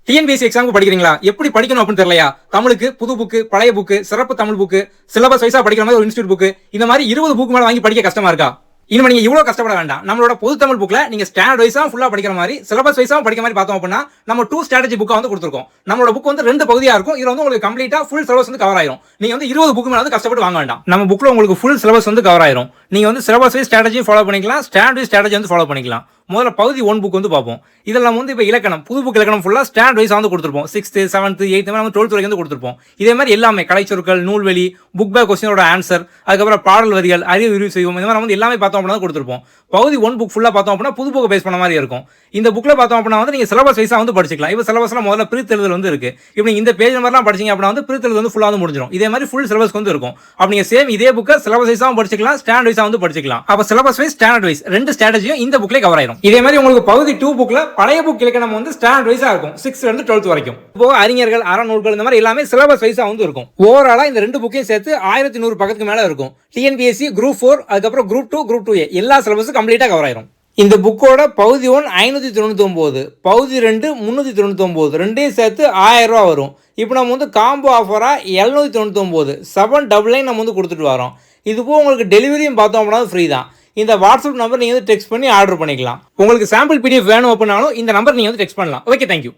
TNPSC எக்ஸாமுக்கு படிக்கிறீங்களா? எப்படி படிக்கணும் அப்படின்னு தெரியலையா? தமிழுக்கு புது புக்கு, பழைய புக்கு, சிறப்பு தமிழ் புக்கு, சிலபஸ் வைஸா படிக்கிற மாதிரி ஒரு இன்ஸ்டியூட் புக்கு, இந்த மாதிரி 20 புக் மேல வாங்கி படிக்க கஷ்டமா இருக்கா? இனிமே நீங்க இவ்வளவு கஷ்டப்பட வேண்டாம். நம்மளோட பொது தமிழ் புக்ல நீங்க ஸ்டாண்டர்ட் வைஸா ஃபுல்லா படிக்கிற மாதிரி, சிலபஸ் வைஸா படிக்கிற மாதிரி பார்த்தோம் அப்படின்னா நம்ம 2 ஸ்ட்ராட்டஜி புக்கா வந்து கொடுத்துருக்கோம். நம்மளோட புக் வந்து 2 பகுதியா இருக்கும். இதுல வந்து உங்களுக்கு கம்ப்ளீட்டா ஃபுல் சிலபஸ் வந்து கவர் ஆயிரும். நீங்க வந்து 20 புக் மேல வந்து கஷ்டப்பட்டு வாங்க வேண்டாம். நம்ம புக்ல உங்களுக்கு ஃபுல் சிலபஸ் வந்து கவர் ஆயிரும். நீங்க வந்து சிலபஸ் வைஸ் ஸ்ட்ராட்டஜி ஃபாலோ பண்ணிக்கலாம், ஸ்டாண்டர்ட் வைஸ் ஸ்ட்ராட்டஜி வந்து ஃபாலோ பண்ணிக்கலாம். முதல்ல பகுதி 1 புக் வந்து பார்ப்போம். இதில் நம்ம வந்து இப்போ இலக்கணம், புது புக் இலக்கணம் ஃபுல்லா ஸ்டாண்டர்ட் வைஸா வந்து கொடுத்துருப்போம். 6th, 7th, 8th, 12th வரைக்கும் வந்து கொடுத்துருப்போம். இதே மாதிரி எல்லாமே கலைச்சொற்கள், நூல்வெளி, புக் பேக் கொஸ்டினோட ஆன்சர், அதுக்கப்புறம் பாடல் வரிகள், அறிவு விரிவு செய்வோம், இந்த மாதிரி வந்து எல்லாமே பார்த்தோம் அப்படின்னா கொடுத்துருப்போம். பகுதி 1 புக் ஃபுல்லா பார்த்தோம் அப்படின்னா புது புக் பேஸ் பண்ண மாதிரி இருக்கும். இந்த புக்ல பார்த்தோம் அப்படின்னா வந்து நீங்க சிலபஸ் வைஸா வந்து படிச்சுக்கலாம். இப்போ சிலபஸ்லாம் முதல்ல பிரித்தெழுதல் வந்து இருக்கு. இப்போ இந்த பேஜ் நம்பர்லாம் படிச்சீங்க அப்படின்னா வந்து பிரித்தெழுதல் வந்து ஃபுல்லா வந்து முடிஞ்சிடும். இதே மாதிரி ஃபுல் சிலபஸ் வந்து இருக்கும். அப்ப நீங்க சேம் இதே புக்கை சிலபஸ் வைஸாவும் படிச்சுக்கலாம், ஸ்டாண்டர்ட் வைஸா வந்து படிச்சுக்கலாம். அப்ப சிலபஸ் வைஸ், ஸ்டாண்டர்ட் வைஸ் 2 ஸ்ட்ராட்டஜியும் இந்த புக்ல கவர் ஆயிரும். இதே மாதிரி உங்களுக்கு பகுதி 2 புக்ல பழைய புக் இலக்கணம் வந்து ஸ்டாண்டர்ட் வைஸா இருக்கும். 6th இருந்து 12th வரைக்கும். இப்போ அறிஞர்கள், அறநூல்கள், இந்த மாதிரி எல்லாமே சிலபஸ் வைஸா வந்து இருக்கும். ஓவராலா இந்த 2 புக்கையும் சேர்த்து 1100 பக்கத்துக்கு மேல இருக்கும். டிஎன்பிஎஸ்சி குரூப் 4, அதுக்கப்புறம் குரூப் 2, குரூப் 2A எல்லா சிலபஸும் கம்ப்ளீட்டா கவர் ஆயிரும். இந்த புக்கோட பகுதி 1 599, பகுதி 2 399, ரெண்டையும் சேர்த்து 1000 ரூபா வரும். இப்போ நம்ம வந்து காம்போ ஆஃபரா 799, 799 நம்ம வந்து கொடுத்துட்டு வரோம். இது போக உங்களுக்கு டெலிவரியும் பார்த்தோம் அப்படின்னா ஃப்ரீ தான். இந்த வாட்ஸ்அப் நம்பர் நீங்க வந்து டெக்ஸ்ட் பண்ணி ஆர்டர் பண்ணிக்கலாம். உங்களுக்கு சாம்பிள் பிடிஎஃப் வேணும் அப்படின்னாலும் இந்த நம்பர் நீங்க வந்து டெக்ஸ்ட் பண்ணலாம். Okay, thank you.